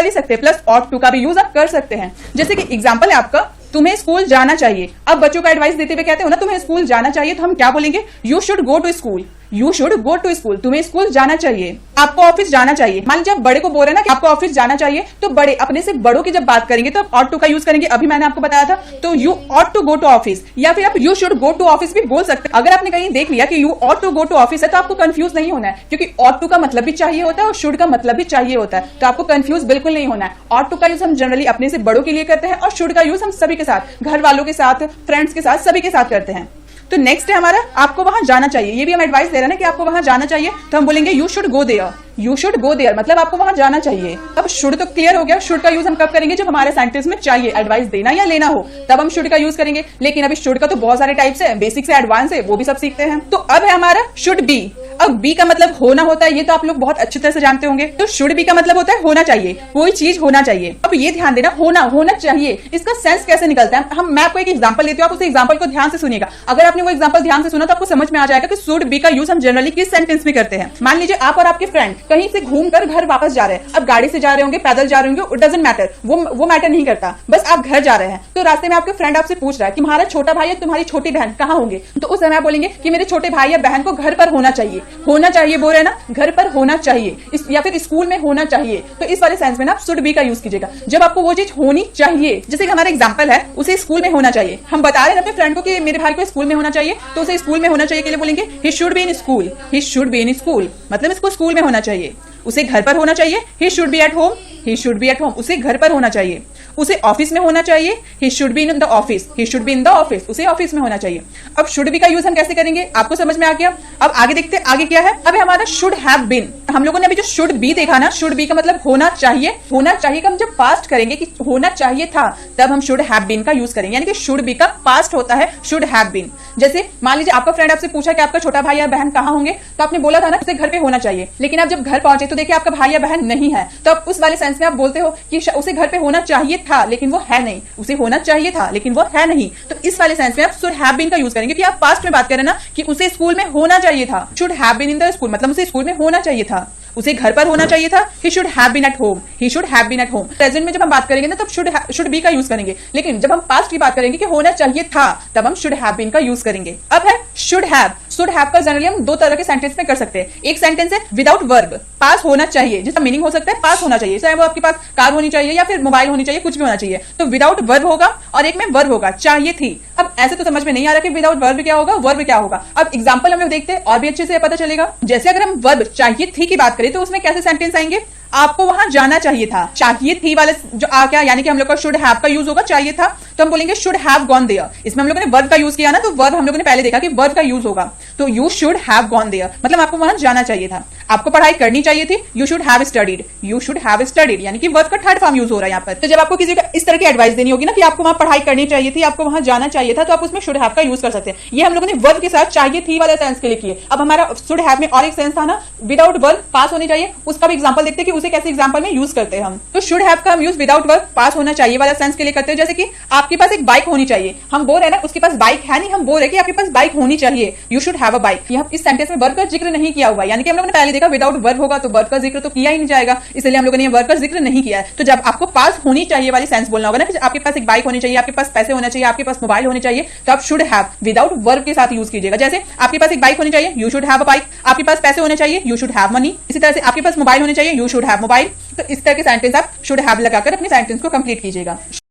कर ही सकते हैं, प्लस ought to का भी यूज आप कर सकते हैं। जैसे कि एग्जाम्पल है आपका, तुम्हें स्कूल जाना चाहिए। अब बच्चों का एडवाइस देते हुए कहते हो ना तुम्हें स्कूल जाना चाहिए, तो हम क्या बोलेंगे? You should go to school, you should go to school, तुम्हें स्कूल जाना चाहिए। आपको ऑफिस जाना चाहिए, मान लीजिए आप बड़े को बोल रहे हैं ना कि आपको ऑफिस जाना चाहिए, तो बड़े अपने से बड़ों की जब बात करेंगे तो ऑट टू का यूज करेंगे। अभी मैंने आपको बताया था, तो you ought to go to office, या फिर आप you should go to office भी बोल सकते हैं। अगर आपने कहीं देख लिया कि you ought to go to office है, तो आपको कंफ्यूज नहीं होना है, क्योंकि ऑट टू का मतलब भी चाहिए होता है और शुड का मतलब भी चाहिए होता है, तो आपको कंफ्यूज बिल्कुल नहीं होना है। ऑट टू का यूज हम जनरली अपने से बड़ों के लिए करते हैं और शुड का यूज हम सभी के साथ, घर वालों के साथ, फ्रेंड्स के साथ, सभी के साथ करते हैं। तो नेक्स्ट है हमारा, आपको वहां जाना चाहिए। ये भी हम एडवाइस दे रहे हैं ना कि आपको वहां जाना चाहिए, तो हम बोलेंगे you should go there, you should go there, मतलब आपको वहां जाना चाहिए। अब शुड तो क्लियर हो गया, शुड का यूज हम कब करेंगे? जब हमारे सेंटेंस में चाहिए, एडवाइस देना या लेना हो, तब हम शुड का यूज करेंगे। लेकिन अभी शुड का तो बहुत सारे टाइप्स है, बेसिक से एडवांस है, वो भी सब सीखते हैं। तो अब है हमारा शुड बी। अब बी का मतलब होना होता है, ये तो आप लोग बहुत अच्छी तरह से जानते होंगे। तो शुड बी का मतलब होता है होना चाहिए, कोई चीज होना चाहिए। अब ये ध्यान देना, होना चाहिए, इसका सेंस कैसे निकलता है? मैं आपको एक एग्जांपल देती हूँ, आप उस एग्जांपल को ध्यान से सुनिएगा। अगर आपने वो एग्जांपल ध्यान से सुना तो आपको समझ में आ जाएगा कि शुड बी का यूज हम जनरली किस सेंटेंस में करते हैं। मान लीजिए आप और आपके फ्रेंड कहीं से घूमकर घर वापस जा रहे हैं। अब गाड़ी से जा रहे होंगे, पैदल जा रहे होंगे, इट डजंट मैटर, वो मैटर नहीं करता, बस आप घर जा रहे हैं। तो रास्ते में आपके फ्रेंड आपसे पूछ रहा है कि तुम्हारा छोटा भाई या तुम्हारी छोटी बहन कहाँ होंगे? तो उस समय आप बोलेंगे कि मेरे छोटे भाई या बहन को घर पर होना चाहिए। होना चाहिए बोल रहे हैं ना, घर पर होना चाहिए, या फिर स्कूल में होना चाहिए। तो इस वाले सेंस में ना आप शुड बी का यूज कीजिएगा, जब आपको वो चीज होनी चाहिए। जैसे कि हमारा एग्जांपल है, उसे स्कूल में होना चाहिए। हम बता रहे हैं अपने फ्रेंड को कि मेरे भाई को स्कूल में होना चाहिए, तो उसे स्कूल में होना चाहिए के लिए बोलेंगे he should be in school, he should be in school, मतलब इसको स्कूल में होना चाहिए। उसे घर पर होना चाहिए, he should be eight home, he should be at home, उसे घर पर होना चाहिए। उसे ऑफिस में होना चाहिए, he should be in the office, he should be in the office, उसे ऑफिस में होना चाहिए। अब शुड बी का यूज हम कैसे करेंगे, आपको समझ में आ गया। अब आगे देखते हैं आगे क्या है। अब हमारा शुड हैव बीन। हम लोगों ने अभी जो शुड बी देखा ना, शुड बी का मतलब होना चाहिए। होना चाहिए का हम जब पास्ट करेंगे कि होना चाहिए था, तब हम शुड हैव बीन का यूज करेंगे, यानी कि शुड बी का पास्ट होता है शुड हैव बीन। जैसे मान लीजिए आपका फ्रेंड आपसे पूछा कि आपका छोटा भाई या बहन कहाँ होंगे, तो आपने बोला था ना उसे घर पे होना चाहिए। लेकिन आप जब घर पहुंचे तो देखिए आपका भाई या बहन नहीं है, तो आप उस वाले सेंस में आप बोलते हो कि उसे घर पे होना चाहिए था लेकिन वो है नहीं, उसे होना चाहिए था लेकिन वो है नहीं। तो इस वाले सेंस में आप शुड हैव बीन का यूज करेंगे, क्योंकि आप पास्ट में बात कर रहे हैं ना कि उसे स्कूल में होना चाहिए था। Should have been in the school, मतलब उसे स्कूल में होना चाहिए था, उसे घर पर होना चाहिए था। He should have been at home, he should have been at home. Present में जब हम बात करेंगे ना तब शुड बी का यूज करेंगे, लेकिन जब हम पास्ट की बात करेंगे कि होना चाहिए था, तब हम शुड हैव बीन का यूज करेंगे। अब है शुड हैव। शुड हैव का जनरली हम दो तरह के सेंटेंस में कर सकते हैं। एक सेंटेंस है विदाउट वर्ब, पास होना चाहिए, जिसका मीनिंग हो सकता है पास होना चाहिए, चाहे वो आपके पास कार होनी चाहिए या फिर मोबाइल होनी चाहिए, कुछ भी होना चाहिए। तो विदाउट वर्ब होगा, और एक में वर्ब होगा चाहिए थी। अब ऐसे तो समझ में नहीं आ रहा कि विदाउट वर्ब क्या होगा, वर्ब क्या होगा। अब एग्जांपल हम लोग देखते हैं और भी अच्छे से पता चलेगा। जैसे अगर हम वर्ब चाहिए थी की बात करें तो उसमें कैसे सेंटेंस आएंगे, आपको वहां जाना चाहिए था। चाहिए थी वाले जो आ गया, यानी कि हम लोग का शुड हैव का यूज होगा चाहिए था, तो हम बोलेंगे शुड हैव गॉन देयर। इसमें हम लोगों ने वर्ब का यूज किया ना, तो वर्ब हम लोगों ने पहले देखा कि वर्ब का यूज होगा, तो you should have gone there, मतलब आपको वहां जाना चाहिए था। आपको पढ़ाई करनी चाहिए थी, you should have studied, you should have studied, यानी कि वर्ब का थर्ड फॉर्म यूज हो रहा है यहाँ पर। तो जब आपको किसी को इस तरह की एडवाइस देनी होगी ना कि आपको वहां पढ़ाई करनी चाहिए थी, आपको वहां जाना चाहिए था, तो आप उसमें शुड हैव का यूज कर सकते हैं। ये हम लोगों ने वर्ब के साथ चाहिए थी वाले सेंस के लिए किए। अब हमारा शुड हैव में और एक सेंस था ना विदाउट वर्ब, पास होनी चाहिए, उसका भी एग्जांपल देखते हैं कि उसे कैसे एग्जांपल में यूज करते हैं हम। तो शुड हैव का हम यूज विदाउट वर्ब, पास होना चाहिए वाला सेंस के लिए करते हैं। जैसे कि आपके पास एक बाइक होनी चाहिए, हम बोल रहे हैं ना उसके पास बाइक है नहीं, हम बोल रहे हैं कि आपके पास बाइक होनी चाहिए, you should have a bike. यहाँ इस सेंटेंस में वर्ब का जिक्र नहीं किया हुआ है, यानी कि हम लोगों ने पहले देखा विदाउट वर्ब होगा तो वर्ब का जिक्र तो किया ही नहीं जाएगा, इसलिए हम लोगों ने वर्ब का जिक्र नहीं किया है। तो जब आपको पास होनी चाहिए वाली सेंस बोलना होगा ना कि आपके पास एक बाइक होनी चाहिए, आपके पास पैसे होने चाहिए, आपके पास मोबाइल होने चाहिए, तो आप शुड हैव विदाउट वर्ब के साथ यूज कीजिएगा। जैसे आपके पास एक बाइक होनी चाहिए, you should have a bike, आपके पास पैसे होने चाहिए, यू शुड हैव मनी। इसी तरह से आपके पास मोबाइल होने चाहिए, यू शुड हैव मोबाइल। तो इस तरह के सेंटेंस आप शुड हैव लगाकर अपने सेंटेंस को कंप्लीट कीजिएगा।